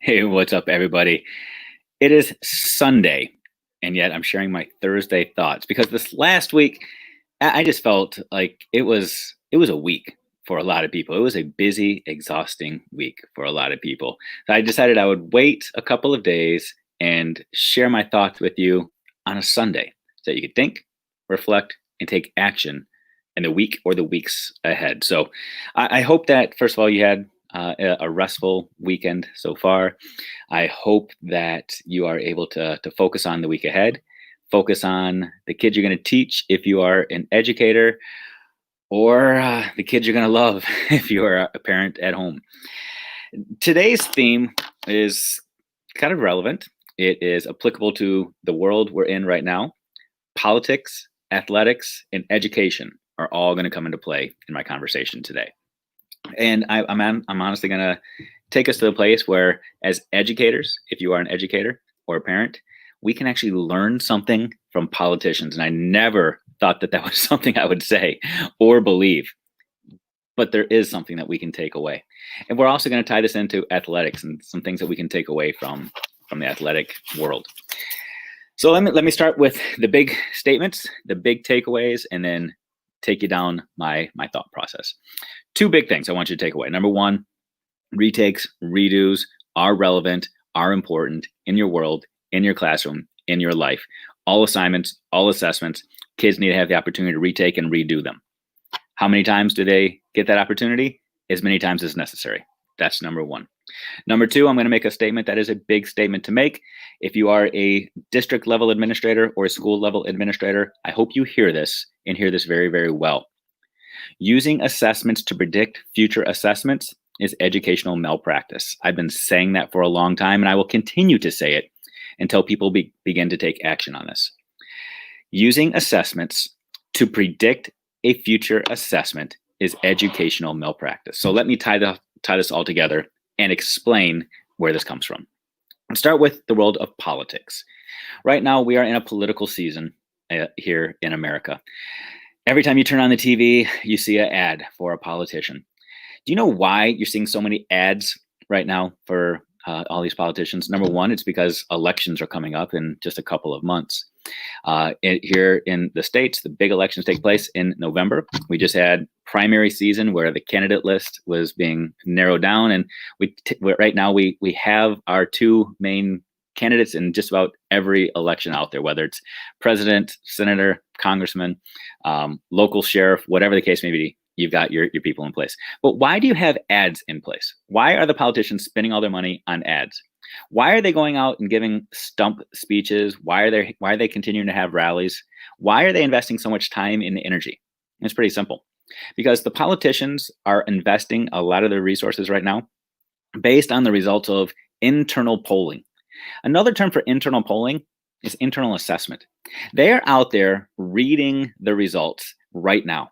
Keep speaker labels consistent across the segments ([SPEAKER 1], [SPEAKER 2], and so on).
[SPEAKER 1] Hey, what's up, everybody? It is Sunday, and yet I'm sharing my Thursday thoughts because this last week I just felt like it was a week for a lot of people. It was a busy, exhausting week for a lot of people. So I decided I would wait a couple of days and share my thoughts with you on a Sunday so that you could think, reflect, and take action in the week or the weeks ahead. So I hope that first of all you had a restful weekend so far. I hope that you are able to focus on the week ahead, focus on the kids you're going to teach if you are an educator, or the kids you're going to love if you are a parent at home. Today's theme is kind of relevant. It is applicable to the world we're in right now. Politics, athletics, and education are all going to come into play in my conversation today. And I'm honestly going to take us to a place where, as educators, if you are an educator or a parent, we can actually learn something from politicians. And I never thought that that was something I would say or believe, but there is something that we can take away. And we're also going to tie this into athletics and some things that we can take away from the athletic world. So let me start with the big statements, the big takeaways, and then take you down my thought process. Two big things I want you to take away. Number one, retakes, redos are relevant, are important in your world, in your classroom, in your life. All assignments, all assessments, kids need to have the opportunity to retake and redo them. How many times do they get that opportunity? As many times as necessary. That's number one. Number two, I'm going to make a statement that is a big statement to make. If you are a district level administrator or a school level administrator, I hope you hear this and hear this very, very well. Using assessments to predict future assessments is educational malpractice. I've been saying that for a long time, and I will continue to say it until people begin to take action on this. Using assessments to predict a future assessment is educational malpractice. So let me tie this all together and explain where this comes from. Let's start with the world of politics. Right now, we are in a political season here in America. Every time you turn on the TV, you see an ad for a politician. Do you know why you're seeing so many ads right now for all these politicians? Number one, it's because elections are coming up in just a couple of months. Here in the States, the big elections take place in November. We just had primary season where the candidate list was being narrowed down. And right now we have our two main candidates in just about every election out there, whether it's president, senator, congressman, local sheriff, whatever the case may be. You've got your people in place. But why do you have ads in place? Why are the politicians spending all their money on ads? Why are they going out and giving stump speeches? Why are they continuing to have rallies? Why are they investing so much time and energy? It's pretty simple. Because the politicians are investing a lot of their resources right now based on the results of internal polling. Another term for internal polling is internal assessment. They are out there reading the results right now.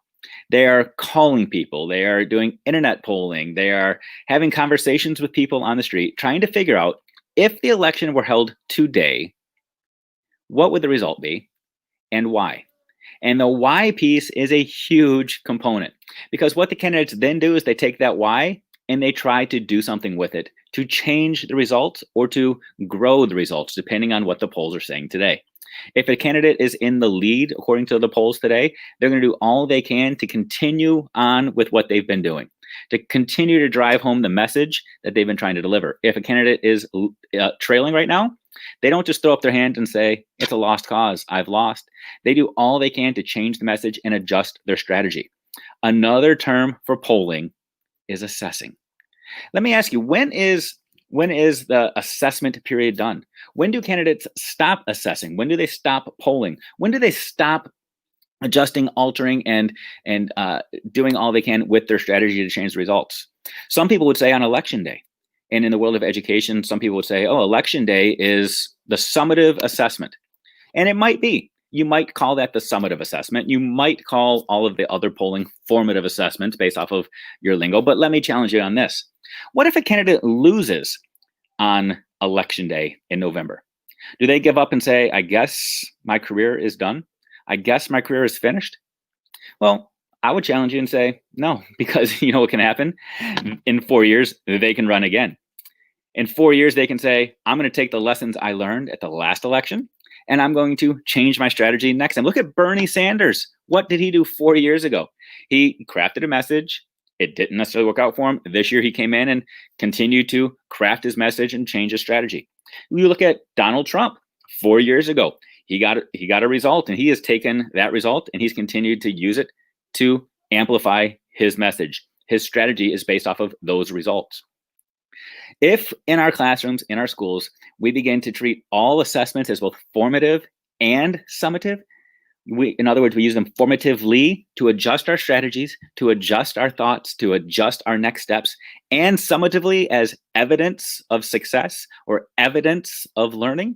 [SPEAKER 1] They are calling people. They are doing internet polling. They are having conversations with people on the street, trying to figure out if the election were held today, what would the result be and why? And the why piece is a huge component because what the candidates then do is they take that why and they try to do something with it to change the results or to grow the results, depending on what the polls are saying today. If a candidate is in the lead, according to the polls today, they're going to do all they can to continue on with what they've been doing, to continue to drive home the message that they've been trying to deliver. If a candidate is trailing right now, they don't just throw up their hand and say, it's a lost cause, I've lost. They do all they can to change the message and adjust their strategy. Another term for polling is assessing. Let me ask you, when is the assessment period done? When do candidates stop assessing? When do they stop polling? When do they stop adjusting, altering, and doing all they can with their strategy to change the results? Some people would say on election day. And in the world of education, some people would say, oh, election day is the summative assessment. And it might be. You might call that the summative assessment. You might call all of the other polling formative assessments based off of your lingo. But let me challenge you on this. What if a candidate loses on election day in November? Do they give up and say, I guess my career is done? I guess my career is finished? Well, I would challenge you and say, no, because you know what can happen? In 4 years, they can run again. In 4 years, they can say, I'm going to take the lessons I learned at the last election and I'm going to change my strategy next time. Look at Bernie Sanders. What did he do 4 years ago? He crafted a message. It didn't necessarily work out for him. This year, he came in and continued to craft his message and change his strategy. You look at Donald Trump 4 years ago. He got a result, and he has taken that result and he's continued to use it to amplify his message. His strategy is based off of those results. If in our classrooms, in our schools, we begin to treat all assessments as both formative and summative, in other words, we use them formatively to adjust our strategies, to adjust our thoughts, to adjust our next steps, and summatively as evidence of success or evidence of learning,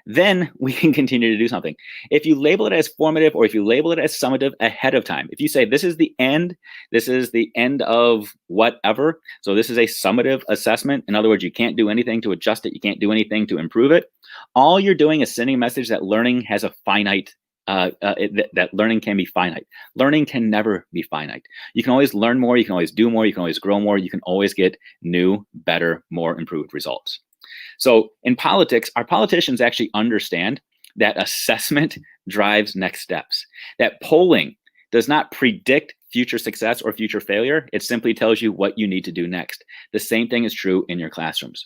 [SPEAKER 1] then we can continue to do something. If you label it as formative or if you label it as summative ahead of time, if you say this is the end of whatever, so this is a summative assessment, in other words, you can't do anything to adjust it, you can't do anything to improve it, all you're doing is sending a message that learning has a finite that learning can be finite. Learning can never be finite. You can always learn more, you can always do more, you can always grow more, you can always get new, better, more improved results. So in politics, our politicians actually understand that assessment drives next steps, that polling does not predict future success or future failure. It simply tells you what you need to do next. The same thing is true in your classrooms.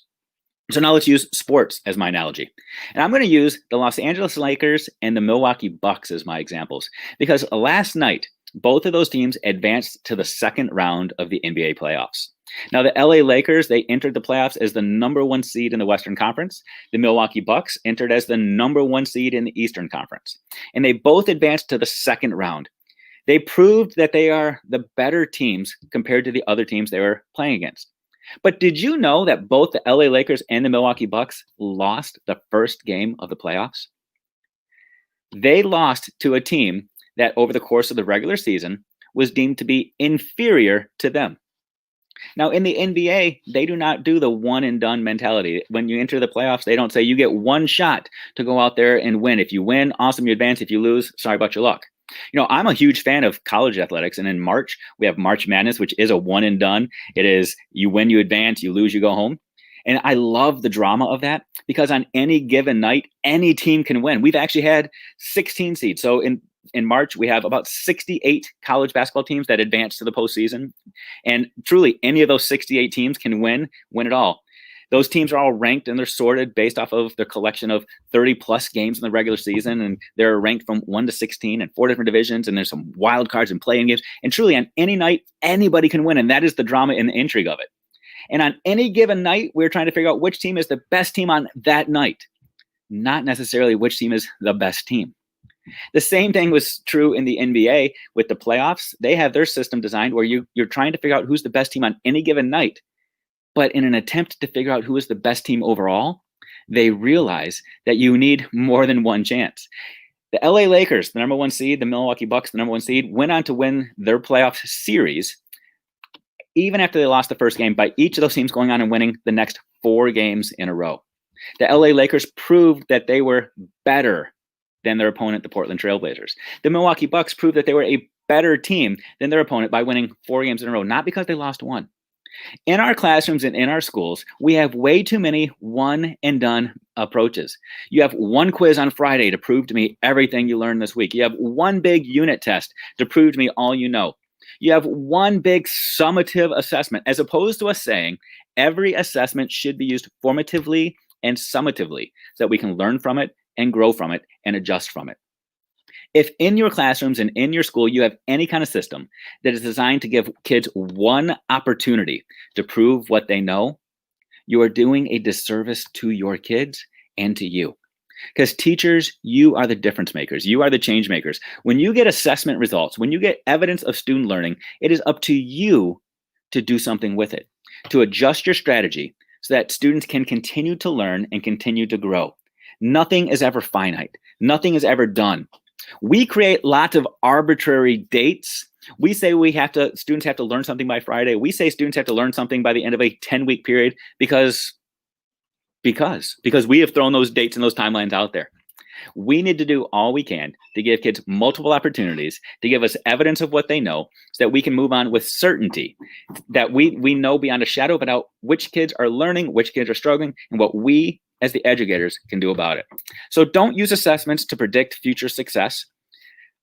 [SPEAKER 1] So now let's use sports as my analogy. And I'm going to use the Los Angeles Lakers and the Milwaukee Bucks as my examples, because last night, both of those teams advanced to the second round of the NBA playoffs. Now, the LA Lakers, they entered the playoffs as the #1 seed in the Western Conference. The Milwaukee Bucks entered as the #1 seed in the Eastern Conference. And they both advanced to the second round. They proved that they are the better teams compared to the other teams they were playing against. But did you know that both the LA Lakers and the Milwaukee Bucks lost the first game of the playoffs? They lost to a team that over the course of the regular season was deemed to be inferior to them. Now, in the NBA, they do not do the one and done mentality. When you enter the playoffs, they don't say you get one shot to go out there and win. If you win, awesome, you advance. If you lose, sorry about your luck. You know, I'm a huge fan of college athletics. And in March, we have March Madness, which is a one and done. It is you win, you advance, you lose, you go home. And I love the drama of that because on any given night, any team can win. We've actually had 16 seeds. So in March, we have about 68 college basketball teams that advance to the postseason. And truly, any of those 68 teams can win it all. Those teams are all ranked and they're sorted based off of their collection of 30 plus games in the regular season. And they're ranked from 1 to 16 in 4 different divisions. And there's some wild cards and play-in games. And truly, on any night, anybody can win. And that is the drama and the intrigue of it. And on any given night, we're trying to figure out which team is the best team on that night, not necessarily which team is the best team. The same thing was true in the NBA with the playoffs. They have their system designed where you're trying to figure out who's the best team on any given night. But in an attempt to figure out who is the best team overall, they realize that you need more than one chance. The LA Lakers, the #1 seed, the Milwaukee Bucks, the #1 seed, went on to win their playoff series even after they lost the first game by each of those teams going on and winning the next 4 games in a row. The LA Lakers proved that they were better than their opponent, the Portland Trailblazers. The Milwaukee Bucks proved that they were a better team than their opponent by winning 4 games in a row, not because they lost one. In our classrooms and in our schools, we have way too many one and done approaches. You have one quiz on Friday to prove to me everything you learned this week. You have one big unit test to prove to me all you know. You have one big summative assessment, as opposed to us saying every assessment should be used formatively and summatively so that we can learn from it and grow from it and adjust from it. If in your classrooms and in your school you have any kind of system that is designed to give kids one opportunity to prove what they know, you are doing a disservice to your kids and to you. Because teachers, you are the difference makers. You are the change makers. When you get assessment results, when you get evidence of student learning, it is up to you to do something with it, to adjust your strategy so that students can continue to learn and continue to grow. Nothing is ever finite. Nothing is ever done. We create lots of arbitrary dates. We say students have to learn something by Friday. We say students have to learn something by the end of a 10-week period because we have thrown those dates and those timelines out there. We need to do all we can to give kids multiple opportunities, to give us evidence of what they know so that we can move on with certainty, that we know beyond a shadow of a doubt which kids are learning, which kids are struggling, and what we as the educators can do about it. So don't use assessments to predict future success.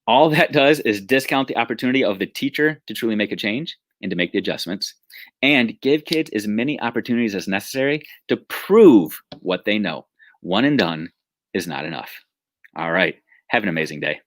[SPEAKER 1] All that does is discount the opportunity of the teacher to truly make a change and to make the adjustments, and give kids as many opportunities as necessary to prove what they know. One and done is not enough. All right. Have an amazing day.